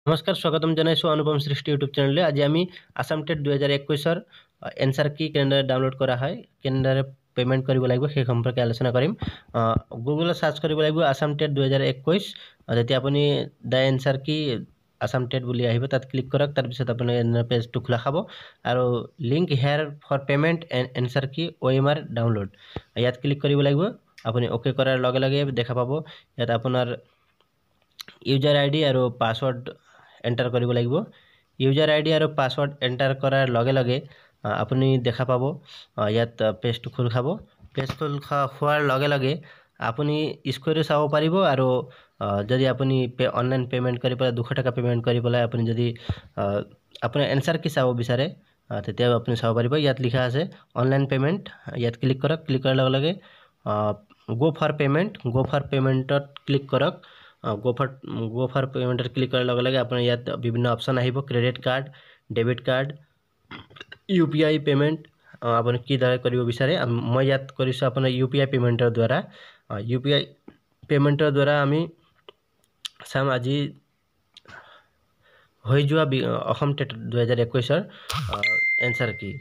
নমস্কাৰ স্বাগতম জনাইছো অনুপম সৃষ্টি ইউটিউব চেনেলে। আজি আমি আসাম টেট 2021 এনসাৰ কি কেনেদৰে ডাউনলোড কৰা হয়, কেনেদৰে পেমেন্ট কৰিব লাগিব সেই সম্পৰ্কে আলোচনা কৰিম। গুগলত সাৰ্চ কৰিব লাগিব আসাম টেট 2021। যেতিয়া আপুনি দা এনসাৰ কি আসাম টেট বুলি আহিব তাত ক্লিক কৰক। তাৰপিছত আপুনি পেজটো খোলা খাব আৰু link here for payment answer key OMR download ইয়াত ক্লিক কৰিব লাগিব। আপুনি ওকে কৰাৰ লগে লগে দেখা পাব ইয়াত আপোনাৰ ইউজাৰ আইডি আৰু পাছৱৰ্ড এণ্টাৰ কৰিব লাগিব। ইউজাৰ আইডি আৰু পাছৱৰ্ড এণ্টাৰ কৰাৰ লগে লগে আপুনি দেখা পাব ইয়াত পেজটো খোল খাব। পেজ খোল খোৱাৰ লগে লগে আপুনি স্কোৰো চাব পাৰিব আৰু যদি আপুনি অনলাইন পেমেন্ট কৰি পেলাই 200 টকা পেমেন্ট কৰি পেলাই আপুনি যদি আপোনাৰ এনসাৰ কি চাব বিচাৰে তেতিয়া আপুনি চাব পাৰিব। ইয়াত লিখা আছে অনলাইন পেমেন্ট, ইয়াত ক্লিক কৰক। ক্লিক কৰাৰ লগে লগে গো ফৰ পেমেন্টত ক্লিক কৰক। গো ফৰ পেমেন্টত ক্লিক কৰাৰ লগে লগে আপোনাৰ ইয়াত বিভিন্ন অপশ্যন আহিব, credit card, debit card, UPI payment আপুনি কিদৰে কৰিব বিচাৰে। মই ইয়াত কৰিছোঁ আপোনাৰ UPI পেমেন্টৰ দ্বাৰা। UPI পেমেন্টৰ দ্বাৰা আমি চাম আজি হৈ যোৱা অসম টেট 2021 এনসাৰ কি।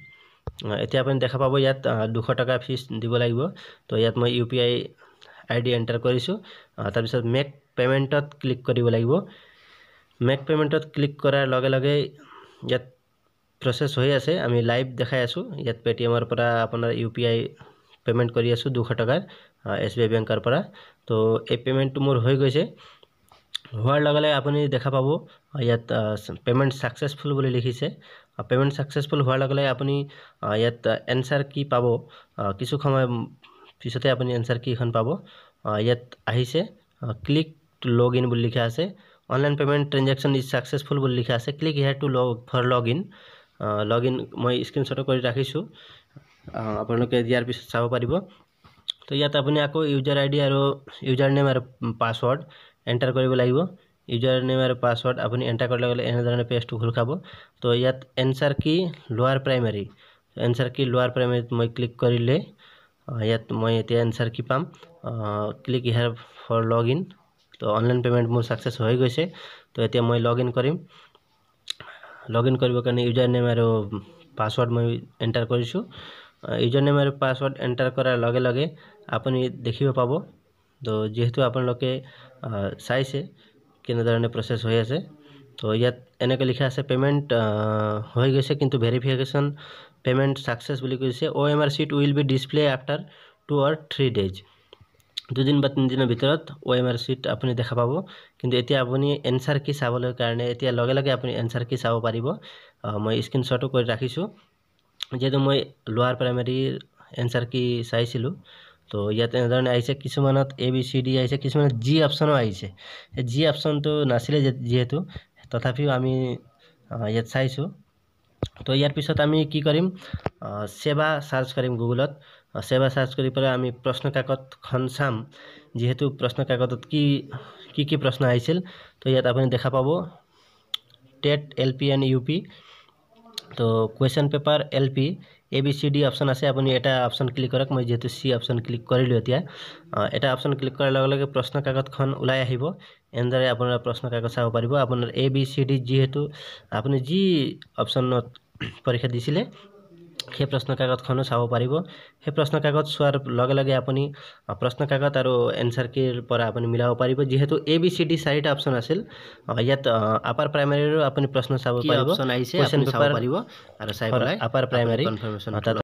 এতিয়া আপুনি দেখা পাব ইয়াত 200 টকা ফিজ দিব লাগিব। তো ইয়াত মই UPI ID এণ্টাৰ কৰিছোঁ। তাৰপিছত মেক পেমেন্টত ক্লিক কৰিব লাগিব। মেক পেমেন্টত ক্লিক কৰাৰ লগে লগে ইয়াত প্ৰসেস হৈ আছে, আমি লাইভ দেখাই আছো। ইয়াত পেটিএমৰ পৰা আপোনাৰ UPI পেমেন্ট কৰি আছো 200 টকাৰ SBI বেংকৰ পৰা। তো এই পেমেন্টটো মোৰ হৈ গৈছে। হোৱাৰ লগে লগে আপুনি দেখা পাব ইয়াত পেমেন্ট সাকসেসফুল বুলি লিখিছে। পেমেন্ট সাকসেসফুল হোৱাৰ লগে লগে আপুনি ইয়াত এনসাৰ কি পাব। কিছু সময় পিছতে আপুনি এনসাৰ কি এখন পাব। ইয়াত আহিছে ক্লিক টু লগ ইন বুলি লিখা আছে। Online payment transaction is successful বুলি লিখা আছে। Click here to for log in. মই স্ক্ৰীনশ্বট কৰি ৰাখিছোঁ, আপোনালোকে ইয়াৰ পিছত চাব পাৰিব। তো ইয়াত আপুনি আকৌ ইউজাৰ আইডি আৰু ইউজাৰ নেম আৰু পাছৱৰ্ড এণ্টাৰ কৰিব লাগিব। ইউজাৰ নেম আৰু পাছৱৰ্ড আপুনি এণ্টাৰ কৰাৰ লগে লগে এনেধৰণে পেজটো খোল খাব। তো ইয়াত এনসাৰ কি লোৱাৰ প্ৰাইমাৰী, এনসাৰ কি লোৱাৰ প্ৰাইমাৰীত মই ক্লিক কৰিলে ইয়াত মই এতিয়া এনসাৰ কি পাম। Click here for log in. তো অনলাইন পেমেন্ট মোৰ সাকসেস হৈ গৈছে। তো এতিয়া মই লগ ইন কৰিম। লগ ইন কৰিবৰ কাৰণে ইউজাৰ নেম আৰু পাছৱৰ্ড মই এণ্টাৰ কৰিছোঁ। ইউজাৰ নেম আৰু পাছৱৰ্ড এণ্টাৰ কৰাৰ লগে লগে আপুনি দেখিব পাব। তো যেহেতু আপোনালোকে চাইছে কেনেধৰণে প্ৰসেস হৈ আছে। তো ইয়াত এনেকৈ লিখা আছে পেমেন্ট হৈ গৈছে কিন্তু ভেৰিফিকেশ্যন পেমেন্ট সাকসেস বুলি কৈছে। OMR sheet will be display after 2 or 3 days। 2 দিন বা 3 দিনৰ ভিতৰত OMR sheet আপুনি দেখা পাব। কিন্তু এতিয়া আপুনি এনসাৰ কি চাবলৈ কাৰণে এতিয়া লগে লগে আপুনি এনসাৰ কি চাব পাৰিব। মই স্ক্ৰীনশ্বটো কৰি ৰাখিছোঁ, যেহেতু মই লোৱাৰ প্ৰাইমাৰীৰ এনসাৰ কি চাইছিলোঁ। তো ইয়াত এনেধৰণে আহিছে, কিছুমানত ABCD আহিছে, কিছুমানত G অপশ্যনো আহিছে। G অপশ্যনটো নাছিলে যেহেতু, তথাপিও আমি ইয়াত চাইছোঁ। তো ইয়াৰ পিছত আমি কি কৰিম, সেৱা সাৰ্চ কৰিম গুগলত। সেৱা সাৰ্চ কৰি পেলাই আমি প্ৰশ্ন কাকতখন চাম, যেহেতু প্ৰশ্ন কাকতত কি প্ৰশ্ন আহিছিল। তো ইয়াত আপুনি দেখা পাব টেট LP and UP। তো question paper LP ABCD option আছে, আপুনি এটা অপশ্যন ক্লিক কৰক। মই যেহেতু C অপশ্যন ক্লিক কৰিলোঁ, এতিয়া এটা অপশ্যন ক্লিক কৰাৰ লগে লগে প্ৰশ্ন কাকতখন ওলাই আহিব। এনেদৰে আপোনাৰ প্ৰশ্ন কাকত চাব পাৰিব। আপোনাৰ ABCD যিহেতু আপুনি যি অপশ্যনত পৰীক্ষা দিছিলে সেই প্ৰশ্ন কাকতখনো চাব পাৰিব। সেই প্ৰশ্ন কাকত চোৱাৰ লগে লগে আপুনি প্ৰশ্ন কাকত আৰু এনসাৰ কিৰ পৰা আপুনি মিলাব পাৰিব। যেহেতু ABCD 4টা অপশ্যন আছিল, ইয়াত আপাৰ প্ৰাইমাৰীৰো আপুনি প্ৰশ্ন চাব পাৰিব। কুৱেশ্যন পেপাৰ আৰু চাই পেলাই আপাৰ প্ৰাইমাৰী